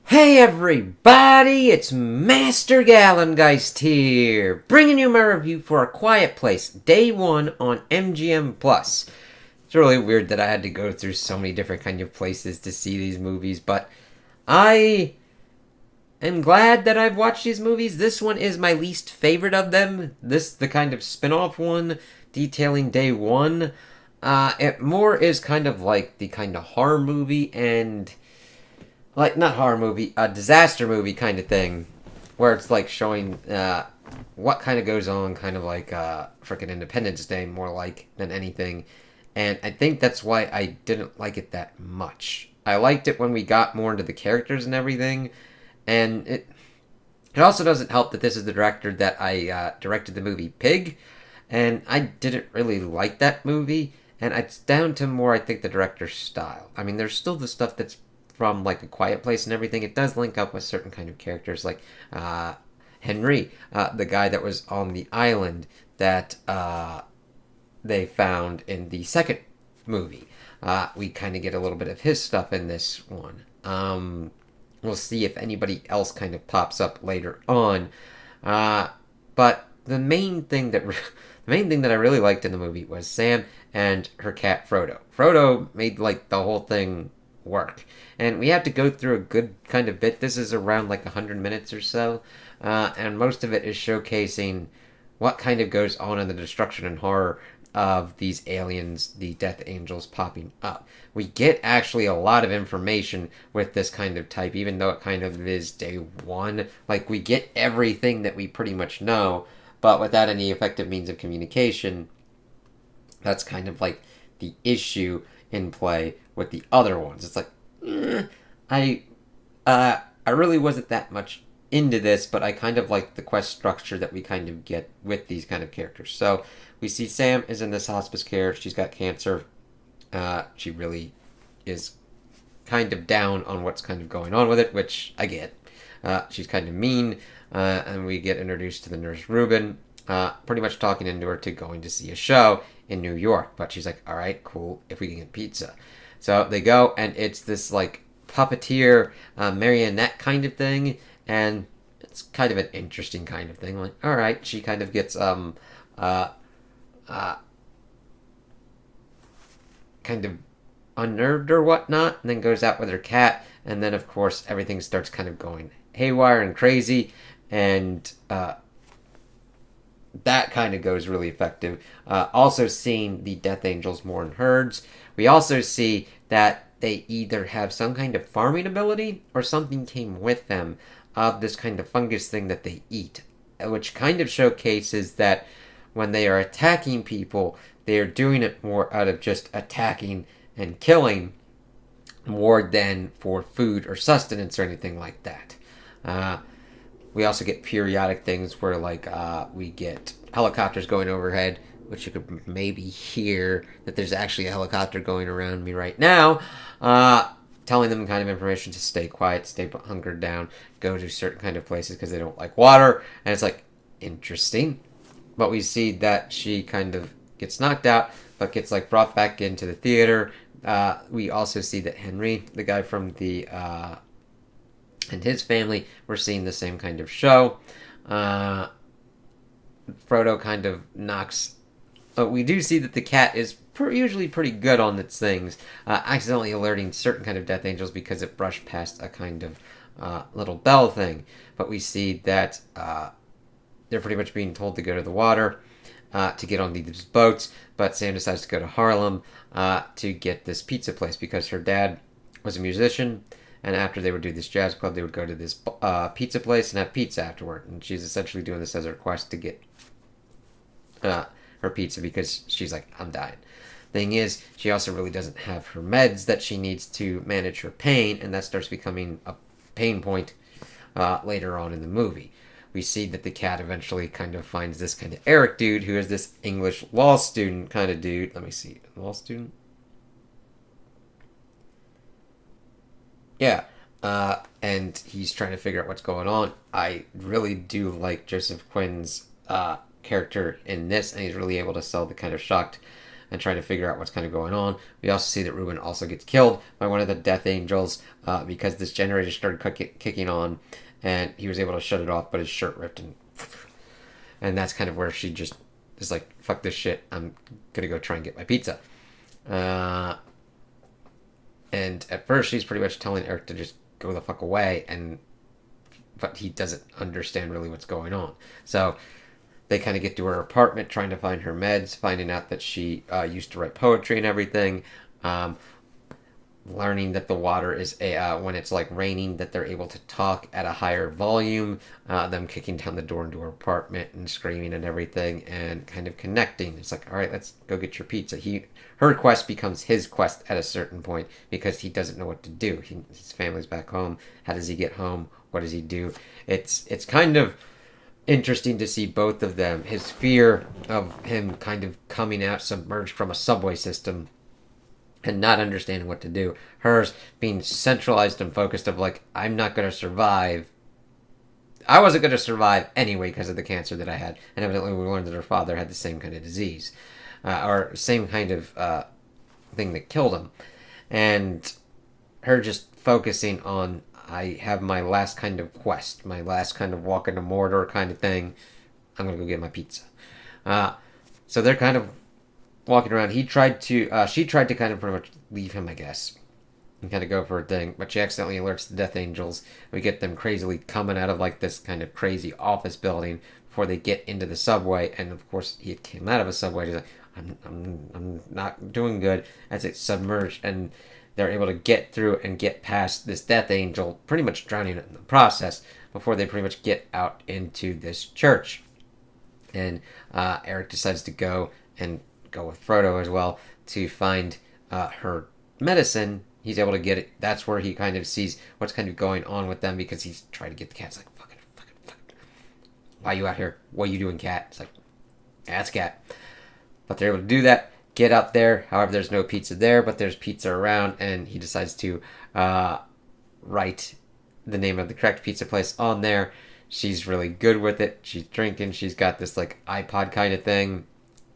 Hey everybody, it's Master Gallengeist here, bringing you my review for A Quiet Place, Day 1 on MGM+. It's really weird that I had to go through so many different kind of places to see these movies, but I am glad that I've watched these movies. This one is my least favorite of them. The kind of spin-off one, detailing Day 1. It more is kind of like the kind of horror movie and like not horror movie, a disaster movie kind of thing, where it's like showing what kind of goes on, kind of like freaking Independence Day, more like than anything. And I think that's why I didn't like it that much. I liked it when we got more into the characters and everything, and it also doesn't help that this is the director that I directed the movie Pig, and I didn't really like that movie. And it's down to more, I think, the director's style. I mean, there's still the stuff that's from like A Quiet Place and everything. It does link up with certain kind of characters, like Henry, the guy that was on the island that they found in the second movie. We kind of get a little bit of his stuff in this one. We'll see if anybody else kind of pops up later on. But the main thing that the main thing that I really liked in the movie was Sam and her cat Frodo. Frodo made like the whole thing work, and we have to go through a good kind of bit. This is around like 100 minutes or so, and most of it is showcasing what kind of goes on in the destruction and horror of these aliens, the Death Angels, popping up. We get actually a lot of information with this kind of type, even though it kind of is Day 1. Like, we get everything that we pretty much know, but without any effective means of communication. That's kind of like the issue in play with the other ones. It's like, I I really wasn't that much into this, but I kind of like the quest structure that we kind of get with these kind of characters. So we see Sam is in this hospice care. She's got cancer. She really is kind of down on what's kind of going on with it, which I get. She's kind of mean, and we get introduced to the nurse Ruben, pretty much talking into her to going to see a show in New York. But she's like, all right, cool, if we can get pizza. So they go, and it's this like puppeteer marionette kind of thing, and it's kind of an interesting kind of thing. Like, all right, she kind of gets uh, uh, kind of unnerved or whatnot, and then goes out with her cat, and then of course everything starts kind of going haywire and crazy, and that kind of goes really effective. Also seeing the Death Angels more in herds. We also see that they either have some kind of farming ability or something came with them of this kind of fungus thing that they eat, which kind of showcases that when they are attacking people, they are doing it more out of just attacking and killing more than for food or sustenance or anything like that. We also get periodic things where, like, we get helicopters going overhead, which you could maybe hear that there's actually a helicopter going around me right now, telling them kind of information to stay quiet, stay hunkered down, go to certain kind of places because they don't like water, and it's like, interesting. But we see that she kind of gets knocked out, but gets like brought back into the theater. We also see that Henry, the guy from the and his family, were seeing the same kind of show. Frodo kind of knocks. We do see that the cat is usually pretty good on its things, accidentally alerting certain kind of Death Angels because it brushed past a kind of little bell thing. But we see that they're pretty much being told to go to the water to get on these boats. But Sam decides to go to Harlem to get this pizza place because her dad was a musician. And after they would do this jazz club, they would go to this pizza place and have pizza afterward. And she's essentially doing this as a request to get her pizza because she's like, I'm dying. Thing is, she also really doesn't have her meds that she needs to manage her pain, and that starts becoming a pain point later on in the movie. We see that the cat eventually kind of finds this kind of Eric dude who is this English law student kind of dude. Let me see. Law student? Yeah. And he's trying to figure out what's going on. I really do like Joseph Quinn's character in this, and he's really able to sell the kind of shocked and trying to figure out what's kind of going on. We also see that Ruben also gets killed by one of the Death Angels because this generator started kicking on, and he was able to shut it off, but his shirt ripped, and that's kind of where she just is like, fuck this shit, I'm gonna go try and get my pizza. And at first she's pretty much telling Eric to just go the fuck away, but he doesn't understand really what's going on. So they kind of get to her apartment trying to find her meds, finding out that she used to write poetry and everything. Learning that the water is when it's like raining, that they're able to talk at a higher volume. Them kicking down the door into her apartment and screaming and everything, and kind of connecting. It's like, all right, let's go get your pizza. Her quest becomes his quest at a certain point because he doesn't know what to do. His family's back home. How does he get home? What does he do? It's kind of interesting to see both of them. His fear of him kind of coming out submerged from a subway system and not understanding what to do. Hers being centralized and focused of like, I'm not going to survive. I wasn't going to survive anyway because of the cancer that I had. And evidently we learned that her father had the same kind of disease. Or same kind of thing that killed him. And her just focusing on, I have my last kind of quest. My last kind of walk into Mordor kind of thing. I'm going to go get my pizza. So they're kind of walking around. She tried to kind of pretty much leave him, I guess, and kind of go for her thing, but she accidentally alerts the Death Angels. We get them crazily coming out of like this kind of crazy office building before they get into the subway, and of course he came out of a subway. He's like, I'm not doing good, as it's submerged, and they're able to get through and get past this Death Angel, pretty much drowning in the process, before they pretty much get out into this church. And Eric decides to go with Frodo as well to find her medicine. He's able to get it. That's where he kind of sees what's kind of going on with them, because he's trying to get the cat. It's like, fuck it. Why are you out here? What are you doing, cat? It's like, that's cat. But they're able to do that, get out there. However, there's no pizza there, but there's pizza around, and he decides to write the name of the correct pizza place on there. She's really good with it. She's drinking. She's got this like iPod kind of thing.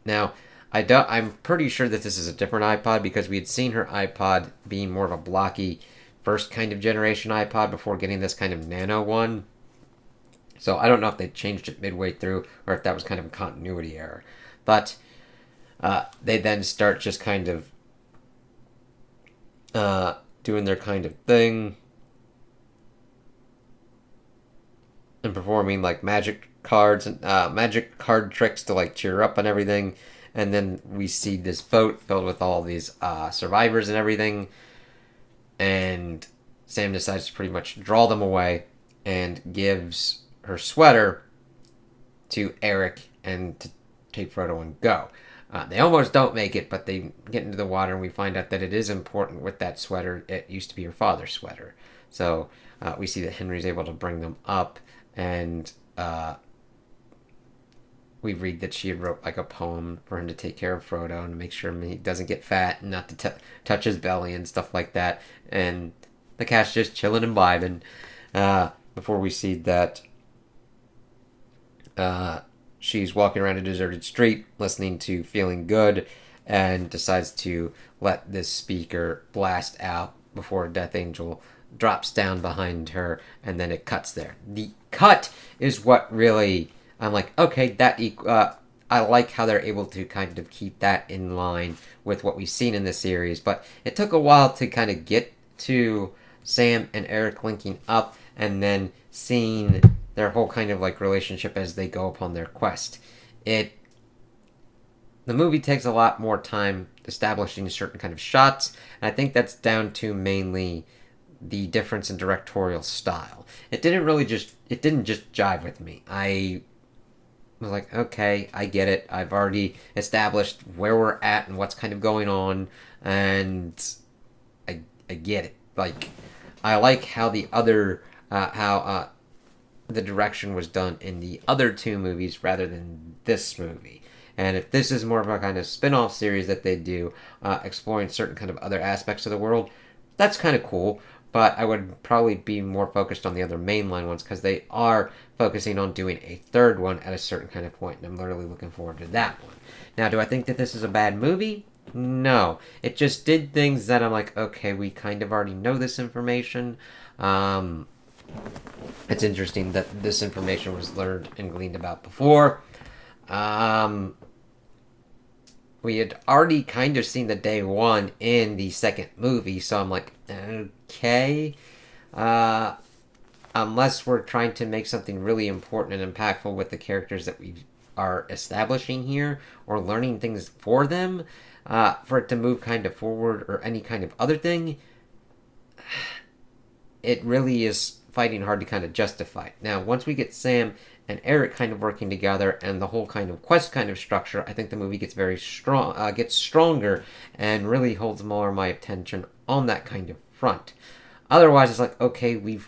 Now, I'm pretty sure that this is a different iPod, because we had seen her iPod being more of a blocky first kind of generation iPod before getting this kind of nano one. So I don't know if they changed it midway through or if that was kind of a continuity error. But they then start just kind of doing their kind of thing and performing like magic cards and magic card tricks to like cheer her up and everything. And then we see this boat filled with all these survivors and everything. And Sam decides to pretty much draw them away and gives her sweater to Eric and to take Frodo and go. They almost don't make it, but they get into the water, and we find out that it is important with that sweater. It used to be her father's sweater. So we see that Henry's able to bring them up, and we read that she had wrote like a poem for him to take care of Frodo and to make sure he doesn't get fat and not to touch his belly and stuff like that. And the cat's just chilling and vibing before we see that she's walking around a deserted street listening to Feeling Good, and decides to let this speaker blast out before a Death Angel drops down behind her, and then it cuts there. The cut is what really... I'm like, okay, I like how they're able to kind of keep that in line with what we've seen in the series, but it took a while to kind of get to Sam and Eric linking up, and then seeing their whole kind of like relationship as they go upon their quest. The movie takes a lot more time establishing certain kind of shots, and I think that's down to mainly the difference in directorial style. It didn't just jive with me. I was like, okay, I get it. I've already established where we're at and what's kind of going on, and I get it. Like, I like how the direction was done in the other two movies rather than this movie. And if this is more of a kind of spin-off series that they do, exploring certain kind of other aspects of the world, that's kind of cool. But I would probably be more focused on the other mainline ones, because they are focusing on doing a third one at a certain kind of point, and I'm literally looking forward to that one. Now, do I think that this is a bad movie? No. It just did things that I'm like, okay, we kind of already know this information. It's interesting that this information was learned and gleaned about before. We had already kind of seen the day one in the second movie, so I'm like, okay. Unless we're trying to make something really important and impactful with the characters that we are establishing here, or learning things for them, for it to move kind of forward, or any kind of other thing, it really is fighting hard to kind of justify. Now, once we get Sam and Eric kind of working together, and the whole kind of quest kind of structure, I think the movie gets very strong, gets stronger, and really holds more of my attention on that kind of front. Otherwise, it's like, okay,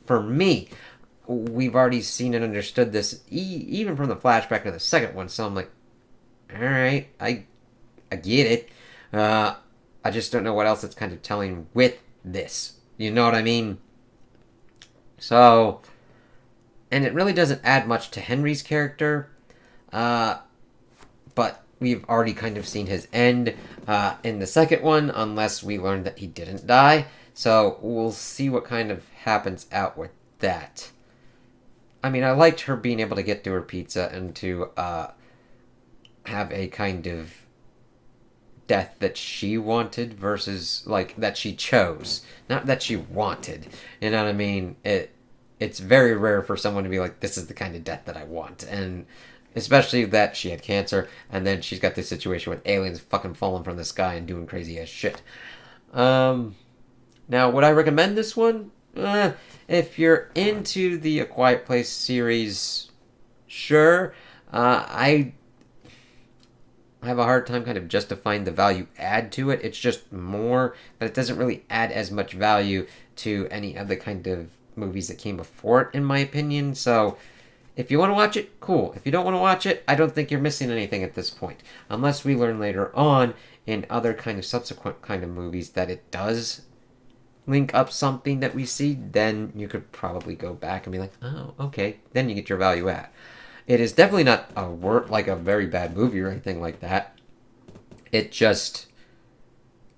for me, we've already seen and understood this, even from the flashback of the second one, so I'm like, alright, I get it. I just don't know what else it's kind of telling with this. You know what I mean? So, and it really doesn't add much to Henry's character, but we've already kind of seen his end in the second one, unless we learn that he didn't die. So we'll see what kind of happens out with that. I mean, I liked her being able to get to her pizza and to have a kind of death that she wanted versus, like, that she chose. Not that she wanted. You know what I mean? It's very rare for someone to be like, this is the kind of death that I want. And especially that she had cancer, and then she's got this situation with aliens fucking falling from the sky and doing crazy ass shit. Now, would I recommend this one? If you're into the A Quiet Place series, sure. I have a hard time kind of justifying the value add to it. It's just more, but it doesn't really add as much value to any of the kind of movies that came before it, in my opinion. So, if you want to watch it, cool. If you don't want to watch it, I don't think you're missing anything at this point. Unless we learn later on in other kind of subsequent kind of movies that it does link up something that we see, then you could probably go back and be like, oh, okay. Then you get your value add. It is definitely not a very bad movie or anything like that. It just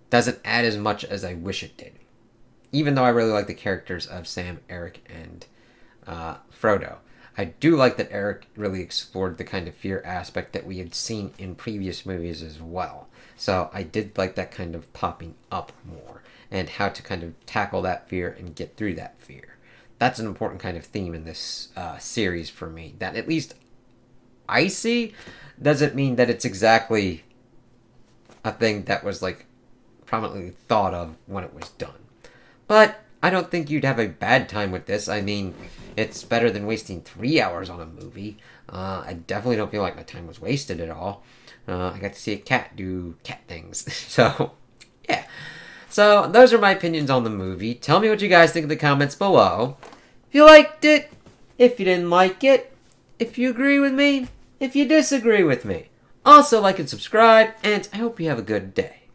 doesn't add as much as I wish it did. Even though I really like the characters of Sam, Eric, and Frodo. I do like that Eric really explored the kind of fear aspect that we had seen in previous movies as well. So I did like that kind of popping up more, and how to kind of tackle that fear and get through that fear. That's an important kind of theme in this series for me, that at least I see. Doesn't mean that it's exactly a thing that was, like, prominently thought of when it was done. But I don't think you'd have a bad time with this. I mean, it's better than wasting 3 hours on a movie. I definitely don't feel like my time was wasted at all. I got to see a cat do cat things. So, yeah. So, those are my opinions on the movie. Tell me what you guys think in the comments below. If you liked it, if you didn't like it, if you agree with me, if you disagree with me. Also, like and subscribe, and I hope you have a good day.